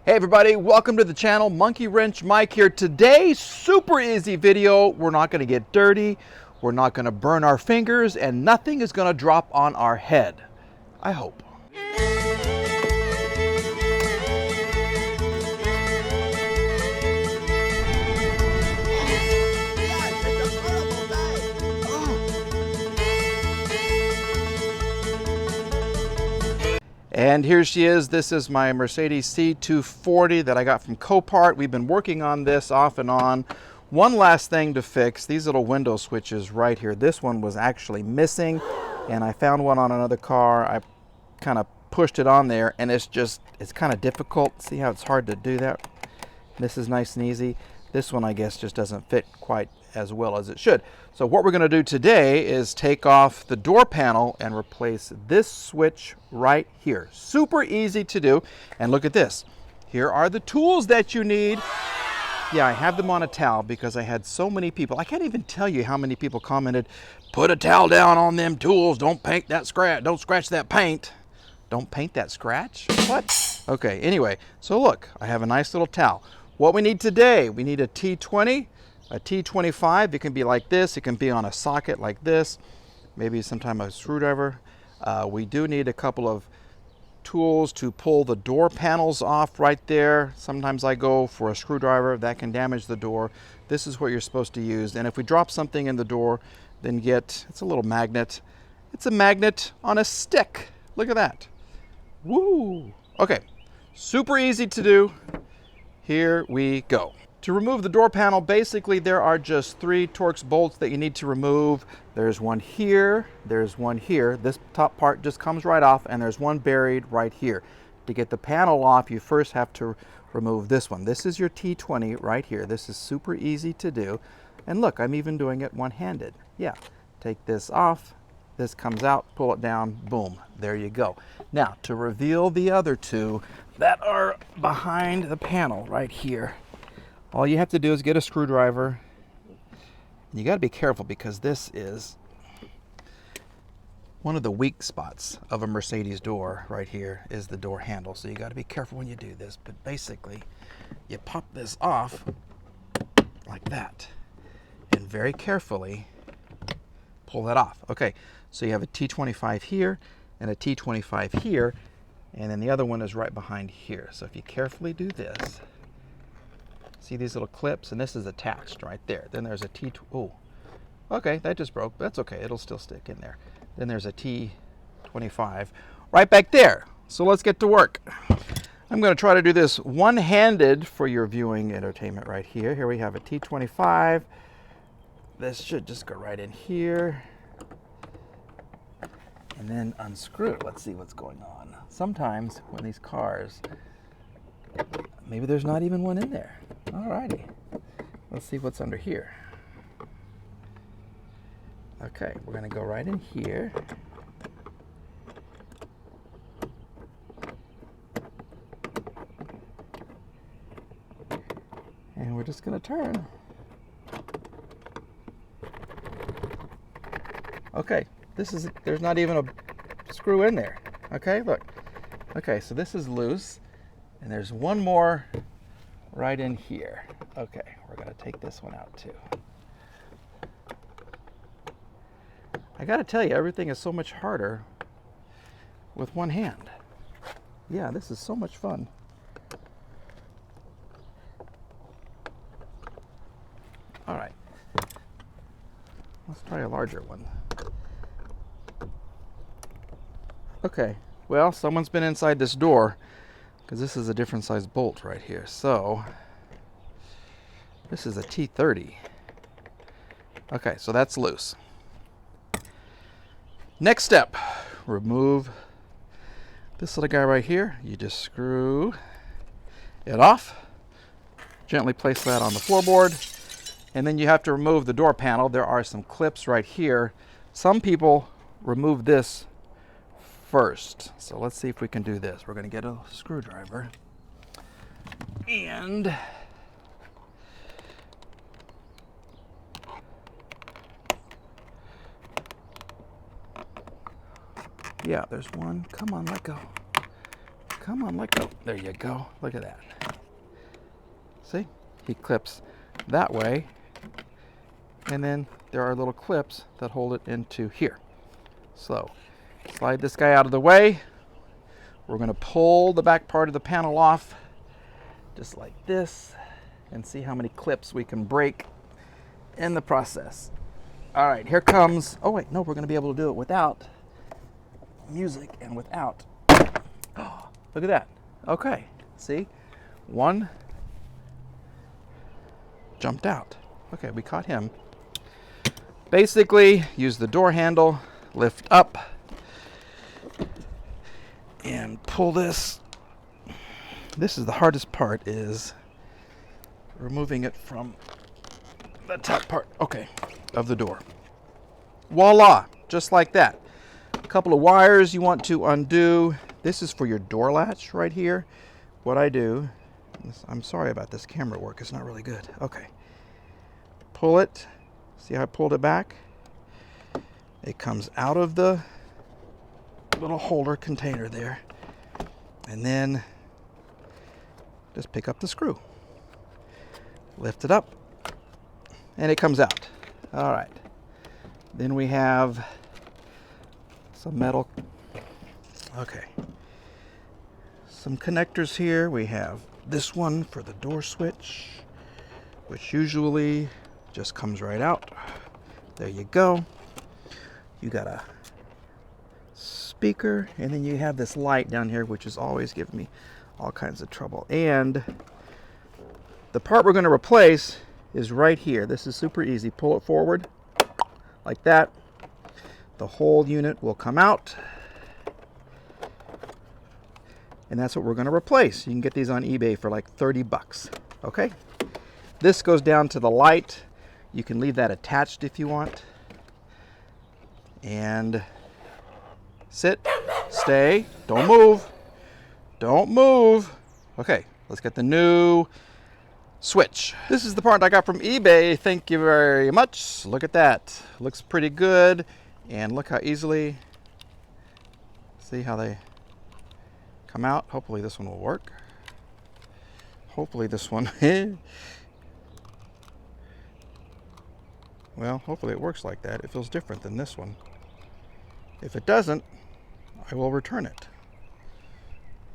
Hey everybody, welcome to the channel. Monkey Wrench Mike here. Today, super easy video. We're not going to get dirty, we're not going to burn our fingers, and nothing is going to drop on our head. I hope. And here she is. This is my Mercedes C240 that I got from Copart. We've been working on this off and on. One last thing to fix, these little window switches right here. This one was actually missing, and I found one on another car. I kind of pushed it on there, and it's kind of difficult. See how it's hard to do that? This is nice and easy. This one, I guess, just doesn't fit quite as well as it should. So what we're going to do today is take off the door panel and replace this switch right here. Super easy to do. And look at this. Here are the tools that you need. Yeah, I have them on a towel because I had so many people. I can't even tell you how many people commented, put a towel down on them tools. Don't paint that scratch. Don't scratch that paint. Don't paint that scratch? What? Okay, anyway, so look, I have a nice little towel. What we need today, we need a T20, a T25. It can be like this. It can be on a socket like this. Maybe sometime a screwdriver. We do need a couple of tools to pull the door panels off right there. Sometimes I go for a screwdriver. That can damage the door. This is what you're supposed to use. And if we drop something in the door, then it's a little magnet. It's a magnet on a stick. Look at that. Woo! Okay, super easy to do. Here we go. To remove the door panel, basically there are just 3 Torx bolts that you need to remove. There's one here, there's one here. This top part just comes right off, and there's one buried right here. To get the panel off, you first have to remove this one. This is your T20 right here. This is super easy to do. And look, I'm even doing it one-handed. Yeah, take this off. This comes out, pull it down, boom, there you go. Now, to reveal the other 2 that are behind the panel right here, all you have to do is get a screwdriver. And you got to be careful because this is one of the weak spots of a Mercedes door right here is the door handle. So you got to be careful when you do this. But basically, you pop this off like that and very carefully pull that off. Okay, so you have a T25 here and a T25 here, and then the other one is right behind here. So if you carefully do this, see these little clips, and this is attached right there. Then there's a oh, okay, that just broke. That's okay, it'll still stick in there. Then there's a T25 right back there. So let's get to work. I'm going to try to do this one-handed for your viewing entertainment right here. Here we have a T25. This should just go right in here. And then unscrew it. Let's see what's going on. Sometimes when these cars, maybe there's not even one in there. Alrighty. Let's see what's under here. Okay, we're going to go right in here. And we're just going to turn. Okay, there's not even a screw in there. Okay, look. Okay, so this is loose, and there's one more right in here. Okay, we're gonna take this one out too. I gotta tell you, everything is so much harder with one hand. Yeah, this is so much fun. All right, let's try a larger one. Okay, well, someone's been inside this door because this is a different size bolt right here. So this is a T30. Okay, so that's loose. Next step, remove this little guy right here. You just screw it off. Gently place that on the floorboard. And then you have to remove the door panel. There are some clips right here. Some people remove this first. So let's see if we can do this. We're going to get a screwdriver and yeah, there's one. Come on, let go. Come on, let go. There you go. Look at that. See? He clips that way. And then there are little clips that hold it into here. So slide this guy out of the way. We're going to pull the back part of the panel off just like this and see how many clips we can break in the process. All right, here comes, oh wait, no, we're going to be able to do it without music and without. Oh, look at that. Okay, see? One jumped out. Okay, we caught him. Basically, use the door handle, lift up, and pull this. This is the hardest part, is removing it from the top part, okay, of the door. Voila, just like that. A couple of wires you want to undo. This is for your door latch right here. What I do, I'm sorry about this camera work, it's not really good. Okay, pull it. See how I pulled it back? It comes out of the little holder container there. And then just pick up the screw. Lift it up. And it comes out. All right. Then we have some metal. Okay. Some connectors here. We have this one for the door switch, which usually just comes right out. There you go. You got a speaker, and then you have this light down here, which is always giving me all kinds of trouble. And the part we're going to replace is right here. This is super easy. Pull it forward like that. The whole unit will come out. And that's what we're going to replace. You can get these on eBay for like 30 bucks. Okay? This goes down to the light. You can leave that attached if you want. And sit, stay, don't move. Don't move. Okay, let's get the new switch. This is the part I got from eBay. Thank you very much. Look at that. Looks pretty good. And look how easily, see how they come out. Hopefully this one will work. Hopefully this one, well, hopefully it works like that. It feels different than this one. If it doesn't, I will return it.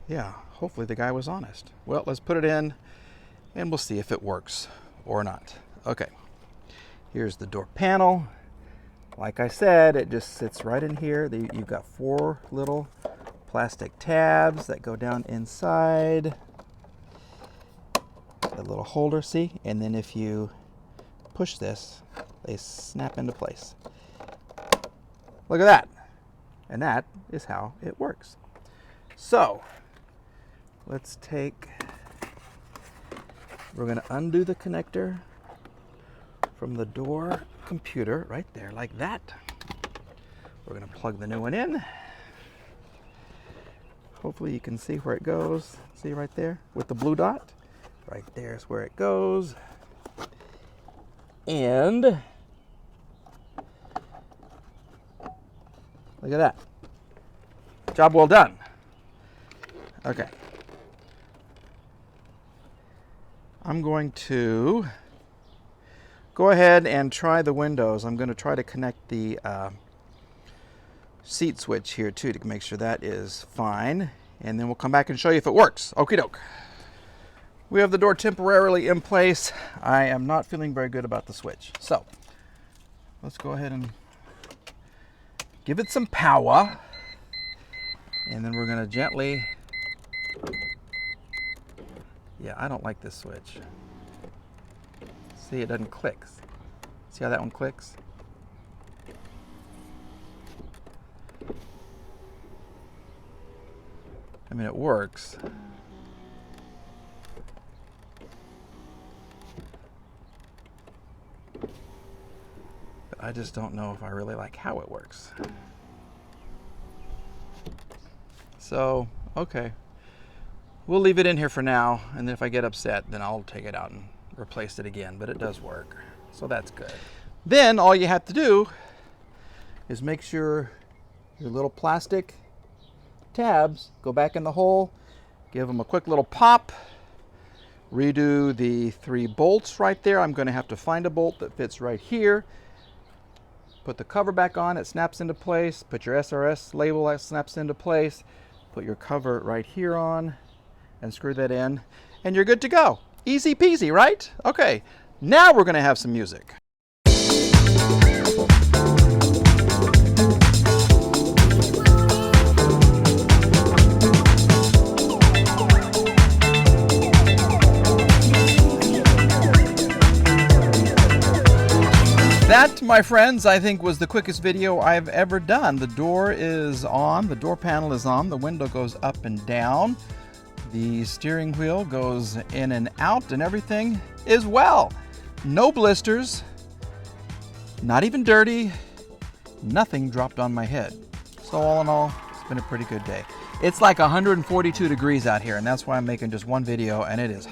Yeah, hopefully the guy was honest. Well, let's put it in and we'll see if it works or not. Okay, here's the door panel. Like I said, it just sits right in here. You've got 4 little plastic tabs that go down inside the little holder, see? And then if you push this, they snap into place. Look at that. And that is how it works. So let's we're going to undo the connector from the door computer right there like that. We're going to plug the new one in. Hopefully you can see where it goes. See right there with the blue dot? Right there's where it goes. And look at that. Job well done. Okay. I'm going to go ahead and try the windows. I'm going to try to connect the seat switch here too to make sure that is fine. And then we'll come back and show you if it works. Okie doke. We have the door temporarily in place. I am not feeling very good about the switch. So let's go ahead and give it some power. And then we're going to gently, yeah, I don't like this switch. See, it doesn't click. See how that one clicks? I mean, it works. But I just don't know if I really like how it works. So, okay. We'll leave it in here for now, and then if I get upset, then I'll take it out and replace it again, but it does work. So that's good. Then all you have to do is make sure your little plastic tabs go back in the hole Give them a quick little pop. Redo the 3 bolts right there. I'm going to have to find a bolt that fits right here. Put the cover back on, it snaps into place. Put your SRS label, that snaps into place. Put your cover right here on and screw that in, and you're good to go. Easy peasy, right? Okay, now we're going to have some music. That, my friends, I think was the quickest video I've ever done. The door is on, the door panel is on, the window goes up and down, the steering wheel goes in and out, and everything is well. No blisters, not even dirty, nothing dropped on my head. So all in all, it's been a pretty good day. It's like 142 degrees out here, and that's why I'm making just one video, and it is,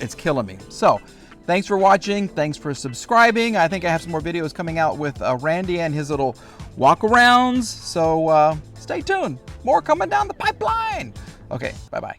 it's killing me. So, thanks for watching. Thanks for subscribing. I think I have some more videos coming out with Randy and his little walk-arounds. So stay tuned. More coming down the pipeline. Okay, bye-bye.